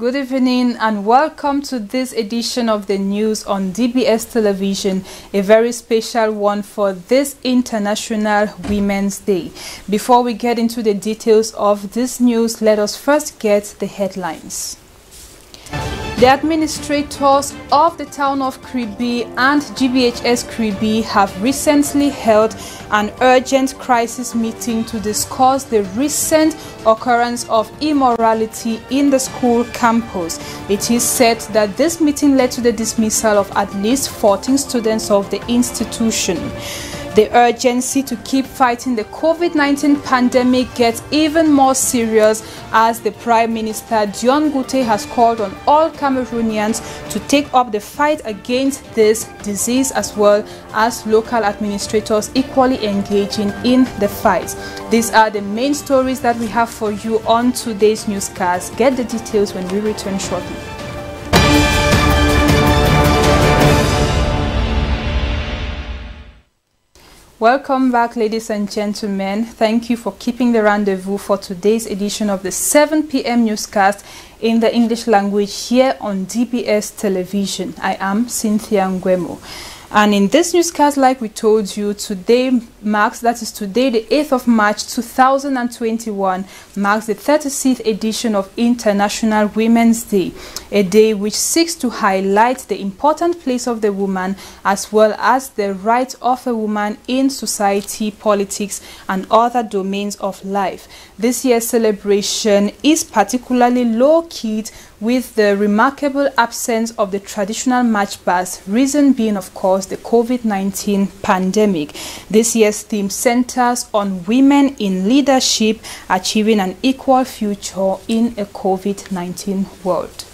good evening and welcome to this edition of the news on DBS Television, a very special one for this International Women's Day. Before we get into the details of this news, let us first get the headlines. The administrators of the town of Kribi and GBHS Kribi have recently held an urgent crisis meeting to discuss the recent occurrence of immorality in the school campus. It is said that this meeting led to the dismissal of at least 14 students of the institution. The urgency to keep fighting the COVID-19 pandemic gets even more serious as the Prime Minister Dion Ngute has called on all Cameroonians to take up the fight against this disease, as well as local administrators equally engaging in the fight. These are the main stories that we have for you on today's newscast. Get the details when we return shortly. Welcome back, ladies and gentlemen. Thank you for keeping the rendezvous for today's edition of the 7 p.m. newscast in the English language here on DBS Television. I am Cynthia Ngwemo. And in this newscast, like we told you, today marks, that is today, the 8th of March 2021, marks the 36th edition of International Women's Day, a day which seeks to highlight the important place of the woman as well as the rights of a woman in society, politics, and other domains of life. This year's celebration is particularly low-keyed with the remarkable absence of the traditional march past, reason being, of course, the COVID-19 pandemic. This year's theme centers on women in leadership achieving an equal future in a COVID-19 world.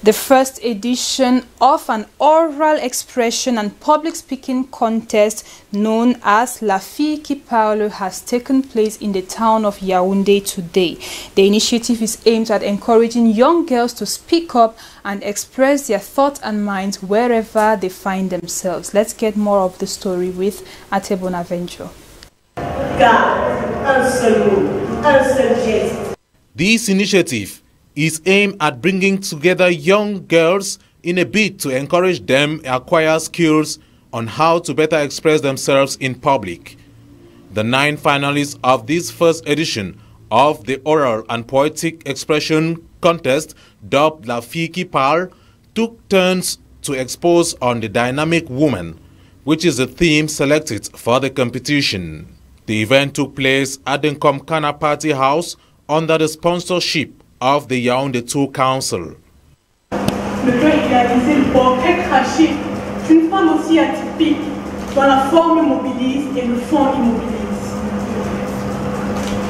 The first edition of an oral expression and public speaking contest known as La Fille qui Parle has taken place in the town of Yaoundé today. The initiative is aimed at encouraging young girls to speak up and express their thoughts and minds wherever they find themselves. Let's get more of the story with Ate Bonaventure. This initiative is aimed at bringing together young girls in a bid to encourage them to acquire skills on how to better express themselves in public. The 9 finalists of this first edition of the Oral and Poetic Expression Contest, dubbed La Fille qui Parle, took turns to expose on the dynamic woman, which is the theme selected for the competition. The event took place at the Nkomkana Party House under the sponsorship of the Yaoundé 2 Council. Le plan idéalisé, le portrait craché d'une femme aussi atypique dont la forme immobilise et le fond immobilise.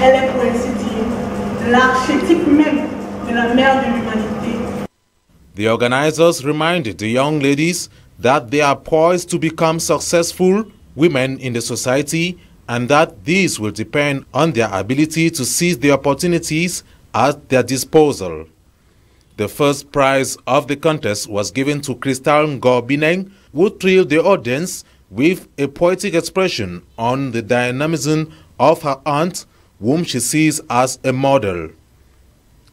Elle est, pour ainsi dire, l'archétype même de la mère de l'humanité. The organizers reminded the young ladies that they are poised to become successful women in the society and that these will depend on their ability to seize the opportunities at their disposal. The first prize of the contest was given to Crystal Ngobineng, who thrilled the audience with a poetic expression on the dynamism of her aunt, whom she sees as a model.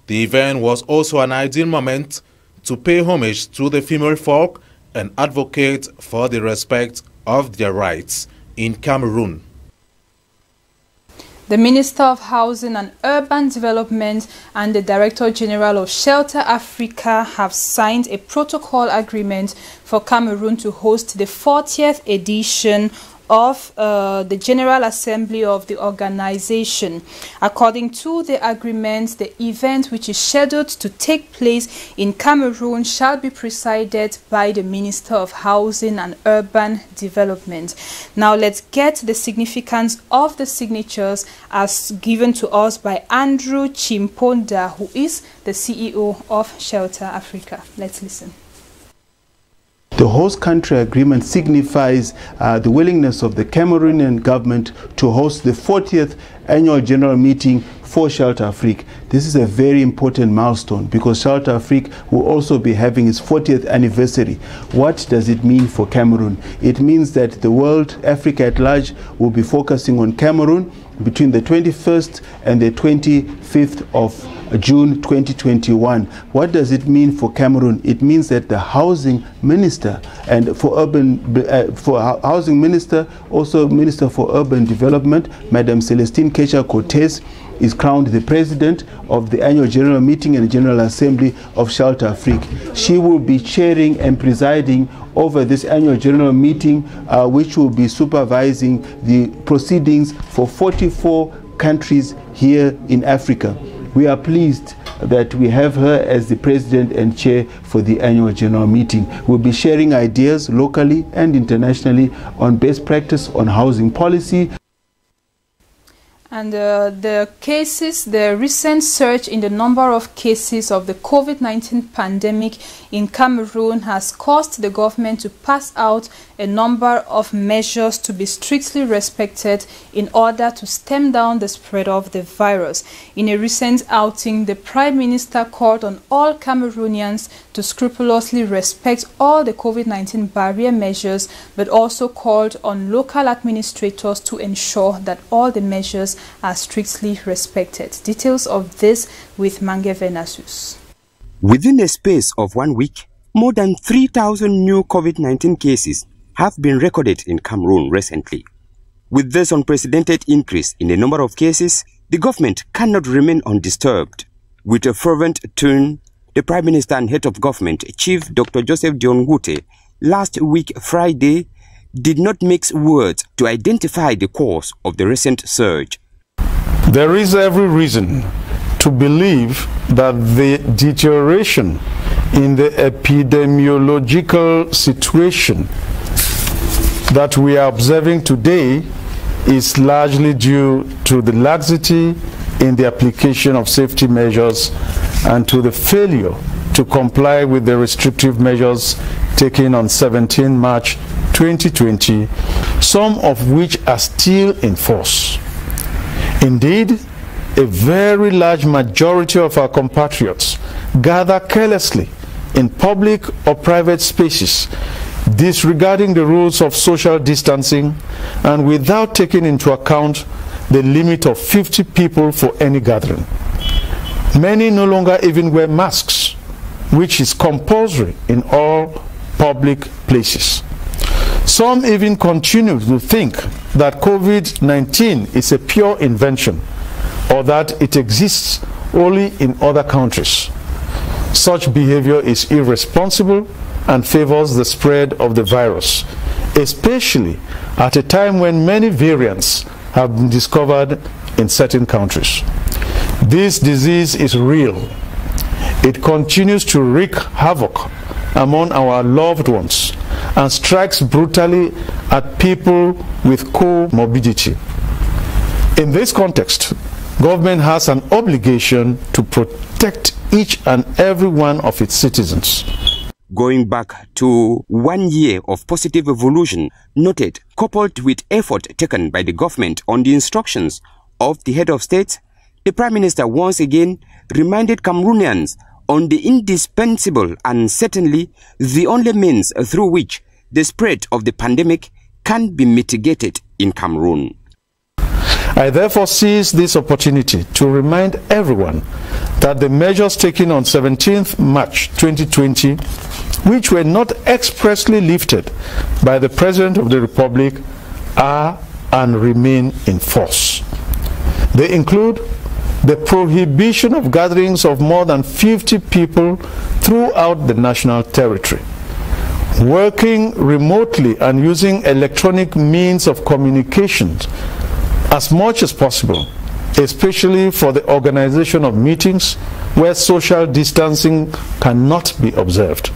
The event was also an ideal moment to pay homage to the female folk and advocate for the respect of their rights in Cameroon. The Minister of Housing and Urban Development and the Director General of Shelter Africa have signed a protocol agreement for Cameroon to host the 40th edition of the General Assembly of the organization. According to the agreement, the event, which is scheduled to take place in Cameroon, shall be presided by the Minister of Housing and Urban Development. Now let's get the significance of the signatures as given to us by Andrew Chimponda, who is the CEO of Shelter Africa. Let's listen. The host country agreement signifies the willingness of the Cameroonian government to host the 40th annual general meeting for Shelter Afrique. This is a very important milestone because Shelter Afrique will also be having its 40th anniversary. What does it mean for Cameroon? It means that the world, Africa at large, will be focusing on Cameroon between the 21st and the 25th of June 2021. What does it mean for Cameroon? It means that the housing minister and for housing minister, also Minister for Urban Development, Madam Celestine Kecha-Cortez, is crowned the president of the annual general meeting and general assembly of Shelter Afrique. She will be chairing and presiding over this annual general meeting, which will be supervising the proceedings for 44 countries here in Africa. We are pleased that we have her as the president and chair for the annual general meeting. We'll be sharing ideas locally and internationally on best practice on housing policy. And the recent surge in the number of cases of the COVID-19 pandemic in Cameroon has caused the government to pass out a number of measures to be strictly respected in order to stem down the spread of the virus. In a recent outing, the Prime Minister called on all Cameroonians to scrupulously respect all the COVID-19 barrier measures, but also called on local administrators to ensure that all the measures are strictly respected. Details of this with Mange Venasus. Within a space of 1 week, more than 3,000 new COVID-19 cases have been recorded in Cameroon recently. With this unprecedented increase in the number of cases, the government cannot remain undisturbed. With a fervent tone, the Prime Minister and Head of Government, Chief Dr. Joseph Dion Ngute, last week Friday, did not mix words to identify the cause of the recent surge. There is every reason to believe that the deterioration in the epidemiological situation that we are observing today is largely due to the laxity in the application of safety measures and to the failure to comply with the restrictive measures taken on 17 March 2020, some of which are still in force. Indeed, a very large majority of our compatriots gather carelessly in public or private spaces, disregarding the rules of social distancing and without taking into account the limit of 50 people for any gathering. Many no longer even wear masks, which is compulsory in all public places. Some even continue to think that COVID-19 is a pure invention or that it exists only in other countries. Such behavior is irresponsible and favors the spread of the virus, especially at a time when many variants have been discovered in certain countries. This disease is real. It continues to wreak havoc among our loved ones and strikes brutally at people with comorbidity. In this context, government has an obligation to protect each and every one of its citizens. Going back to 1 year of positive evolution noted, coupled with effort taken by the government on the instructions of the head of state, the Prime Minister once again reminded Cameroonians on the indispensable and certainly the only means through which the spread of the pandemic can be mitigated in Cameroon. I therefore seize this opportunity to remind everyone that the measures taken on 17th March 2020, which were not expressly lifted by the President of the Republic, are and remain in force. They include the prohibition of gatherings of more than 50 people throughout the national territory, working remotely and using electronic means of communication as much as possible, especially for the organization of meetings where social distancing cannot be observed.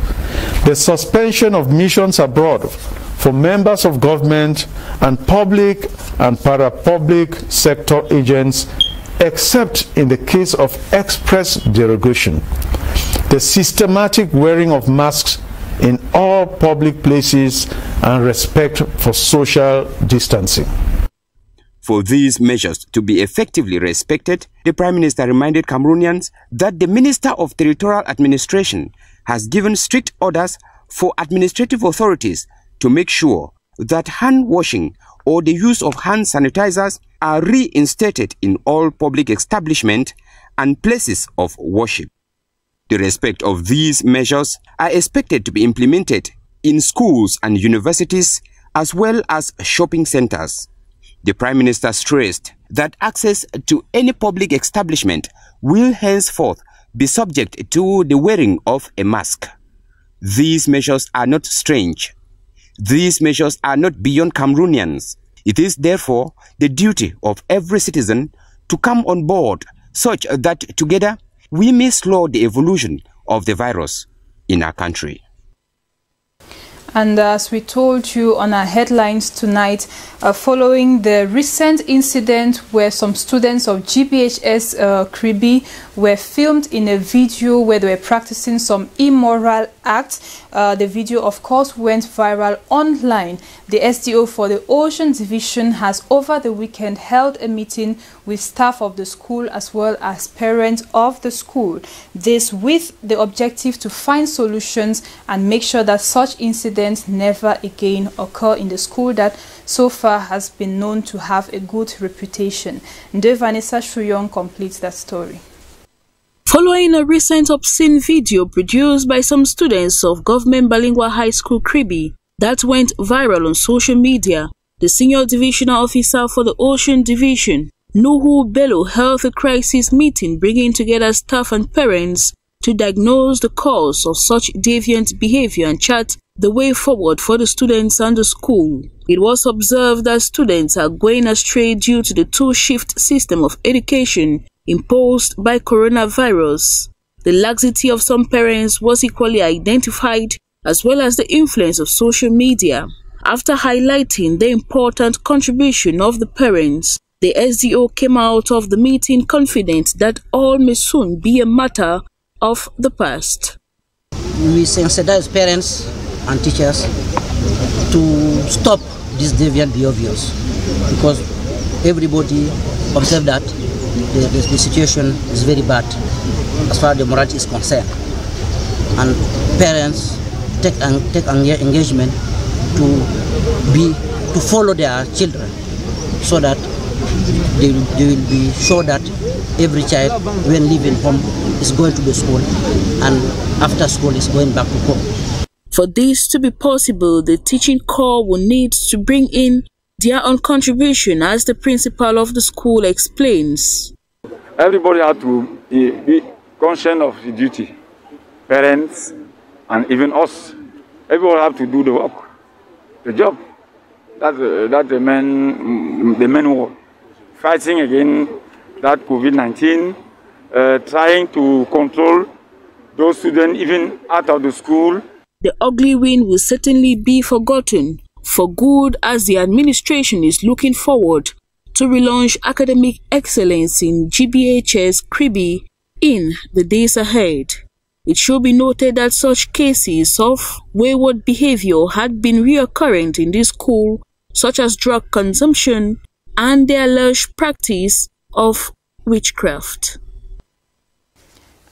The suspension of missions abroad for members of government and public and para-public sector agents, except in the case of express derogation. The systematic wearing of masks in all public places and respect for social distancing. For these measures to be effectively respected, the Prime Minister reminded Cameroonians that the Minister of Territorial Administration has given strict orders for administrative authorities to make sure that hand washing or the use of hand sanitizers are reinstated in all public establishments and places of worship. The respect of these measures are expected to be implemented in schools and universities as well as shopping centers. The Prime Minister stressed that access to any public establishment will henceforth be subject to the wearing of a mask. These measures are not strange. These measures are not beyond Cameroonians. It is therefore the duty of every citizen to come on board such that together we may slow the evolution of the virus in our country. And as we told you on our headlines tonight, following the recent incident where some students of GBHS Kribi were filmed in a video where they were practicing some immoral acts, the video of course went viral online. The SDO for the Ocean Division has over the weekend held a meeting with staff of the school as well as parents of the school. This with the objective to find solutions and make sure that such incidents never again occur in the school that so far has been known to have a good reputation. De Vanessa Shuyon completes that story. Following a recent obscene video produced by some students of Government Bilingual High School Kribi that went viral on social media, the Senior Divisional Officer for the Ocean Division, Nuhu Bello, held a crisis meeting bringing together staff and parents to diagnose the cause of such deviant behavior and chart the way forward for the students and the school. It was observed that students are going astray due to the two-shift system of education imposed by coronavirus. The laxity of some parents was equally identified, as well as the influence of social media. After highlighting the important contribution of the parents, the SDO came out of the meeting confident that all may soon be a matter of the past. We sensitize parents and teachers to stop these deviant behaviors because everybody observes that the situation is very bad as far as the morality is concerned, and parents take engagement to follow their children so that they will be sure that every child when leaving home is going to the school and after school is going back to home. For this to be possible, the teaching corps will need to bring in their own contribution, as the principal of the school explains. Everybody has to be conscious of the duty. Parents and even us. Everyone have to do the work, the job. That's the main work. Fighting against that COVID-19, trying to control those students even out of the school. The ugly win will certainly be forgotten for good, as the administration is looking forward to relaunch academic excellence in GBHS Kribi in the days ahead. It should be noted that such cases of wayward behavior had been reoccurring in this school, such as drug consumption and the alleged practice of witchcraft.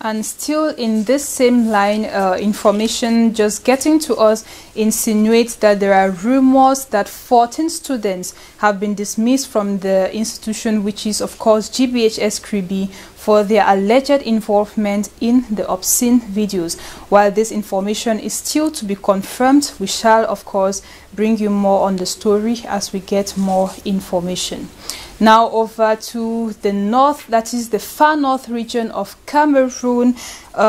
And still in this same line, information just getting to us insinuates that there are rumors that 14 students have been dismissed from the institution, which is of course GBHS Kribi, for their alleged involvement in the obscene videos. While this information is still to be confirmed, we shall of course bring you more on the story as we get more information. Now over to the north, that is the far north region of Cameroon.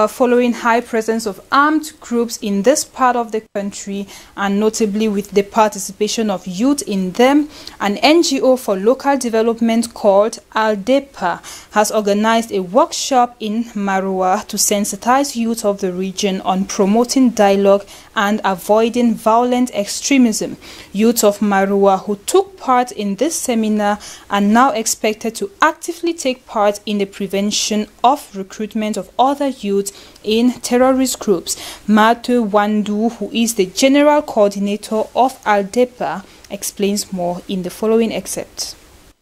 Following high presence of armed groups in this part of the country, and notably with the participation of youth in them, an NGO for local development called ALDEPA has organized a workshop in Maroua to sensitize youth of the region on promoting dialogue and avoiding violent extremism. Youth of Maroua who took part in this seminar are now expected to actively take part in the prevention of recruitment of other youth in terrorist groups. Matthew Wandu, who is the general coordinator of ALDEPA, explains more in the following excerpt.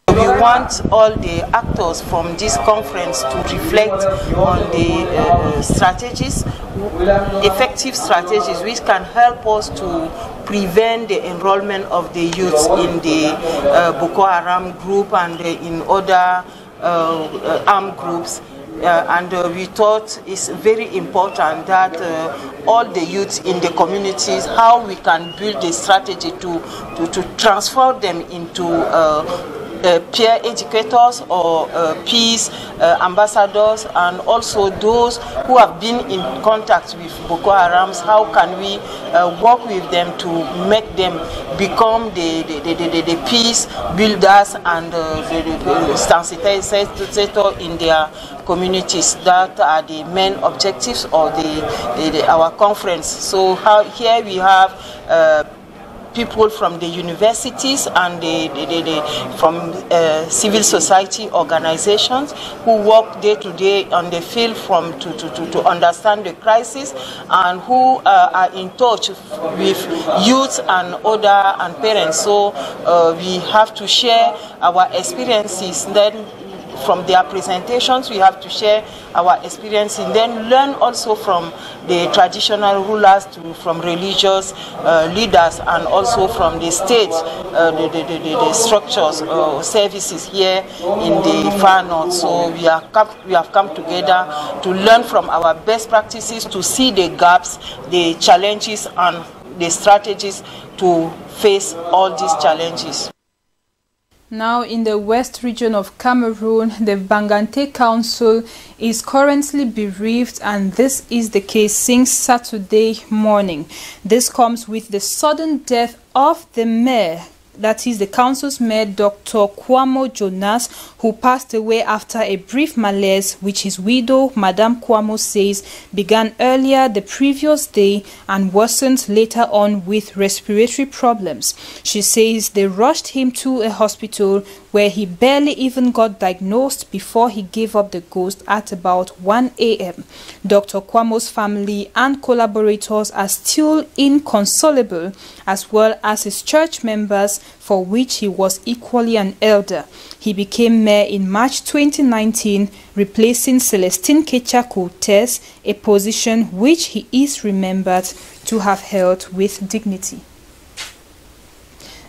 We want all the actors from this conference to reflect on the strategies, effective strategies which can help us to prevent the enrollment of the youths in the Boko Haram group and in other armed groups, we thought it's very important that all the youth in the communities, how we can build a strategy to transform them into peer educators or peace ambassadors, and also those who have been in contact with Boko Haram. How can we work with them to make them become the peace builders and the sensitizers in their communities? That are the main objectives of our conference. So here we have people from the universities and from civil society organizations who work day to day on the field to understand the crisis, and who are in touch with youth and parents. So we have to share our experiences. Then from their presentations, we have to share our experience, and then learn also from the traditional rulers, from religious leaders, and also from the state, the structures, services here in the far north. So we have come together to learn from our best practices, to see the gaps, the challenges, and the strategies to face all these challenges. Now, in the west region of Cameroon, the Bangante Council is currently bereaved, and this is the case since Saturday morning. This comes with the sudden death of the mayor, that is the council's mayor, Dr. Kwamo Jonas, who passed away after a brief malaise, which his widow, Madame Kwamo, says began earlier the previous day and worsened later on with respiratory problems. She says they rushed him to a hospital where he barely even got diagnosed before he gave up the ghost at about 1 a.m. Dr. Kwamo's family and collaborators are still inconsolable, as well as his church members, for which he was equally an elder. He became mayor in March 2019, replacing Celestine Kecha-Cortez, a position which he is remembered to have held with dignity.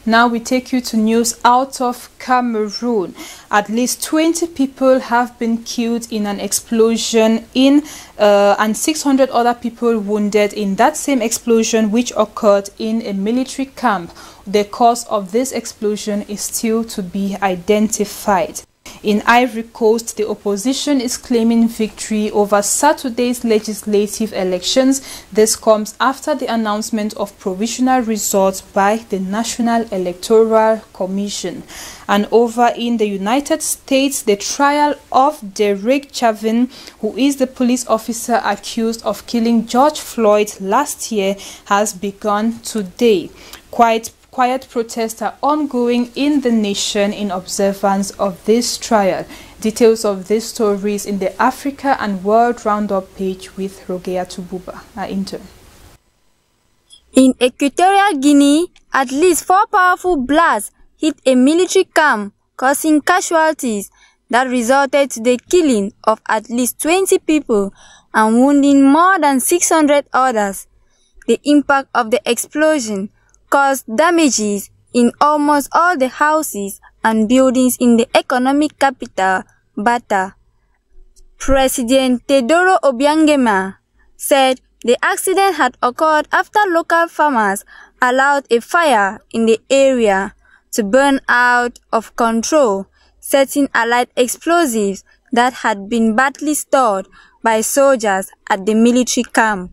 Now we take you to news out of Cameroon. At least 20 people have been killed in an explosion and 600 other people wounded in that same explosion which occurred in a military camp. The cause of this explosion is still to be identified. In Ivory Coast, the opposition is claiming victory over Saturday's legislative elections. This comes after the announcement of provisional results by the National Electoral Commission. And over in the United States, the trial of Derek Chauvin, who is the police officer accused of killing George Floyd last year, has begun today. Quiet protests are ongoing in the nation in observance of this trial. Details of these stories in the Africa and World Roundup page with Rogea Tububa, our intern. In Equatorial Guinea, at least 4 powerful blasts hit a military camp, causing casualties that resulted to the killing of at least 20 people and wounding more than 600 others. The impact of the explosion caused damages in almost all the houses and buildings in the economic capital, Bata. President Teodoro Obiangema said the accident had occurred after local farmers allowed a fire in the area to burn out of control, setting alight explosives that had been badly stored by soldiers at the military camp.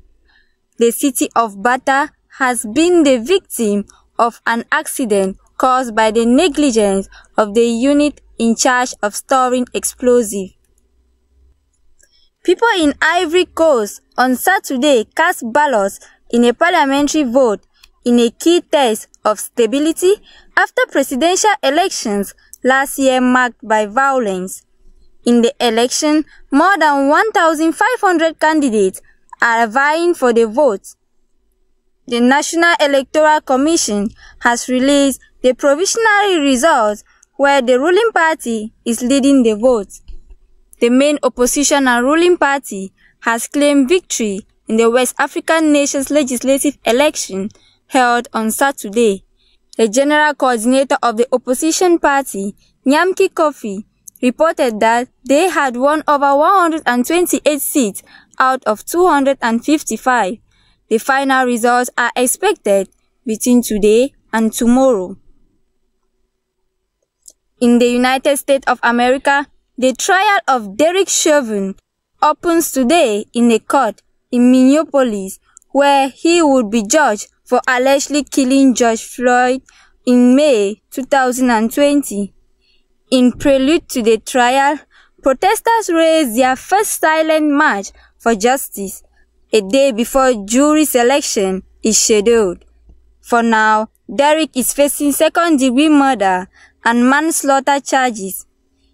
The city of Bata has been the victim of an accident caused by the negligence of the unit in charge of storing explosives. People in Ivory Coast on Saturday cast ballots in a parliamentary vote in a key test of stability after presidential elections last year marked by violence. In the election, more than 1,500 candidates are vying for the vote. The National Electoral Commission has released the provisional results where the ruling party is leading the vote. The main opposition and ruling party has claimed victory in the West African nation's legislative election held on Saturday. The general coordinator of the opposition party, Nyamki Kofi, reported that they had won over 128 seats out of 255. The final results are expected between today and tomorrow. In the United States of America, the trial of Derek Chauvin opens today in a court in Minneapolis, where he would be judged for allegedly killing George Floyd in May 2020. In prelude to the trial, protesters raised their first silent march for justice, a day before jury selection is scheduled. For now, Derek is facing second-degree murder and manslaughter charges.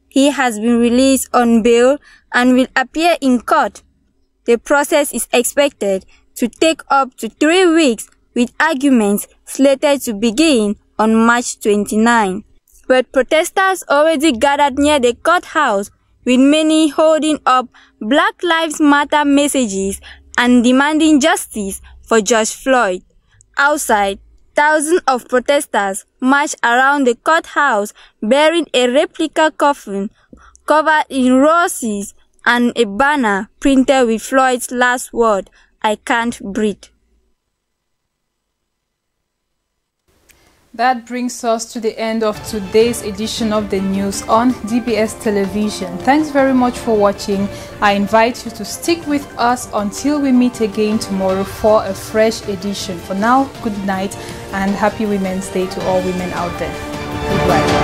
He has been released on bail and will appear in court. The process is expected to take up to 3 weeks, with arguments slated to begin on March 29. But protesters already gathered near the courthouse, with many holding up Black Lives Matter messages and demanding justice for George Floyd. Outside, thousands of protesters marched around the courthouse bearing a replica coffin covered in roses and a banner printed with Floyd's last word, "I can't breathe." That brings us to the end of today's edition of the news on DBS Television. Thanks very much for watching. I invite you to stick with us until we meet again tomorrow for a fresh edition. For now, good night and happy Women's Day to all women out there. Goodbye.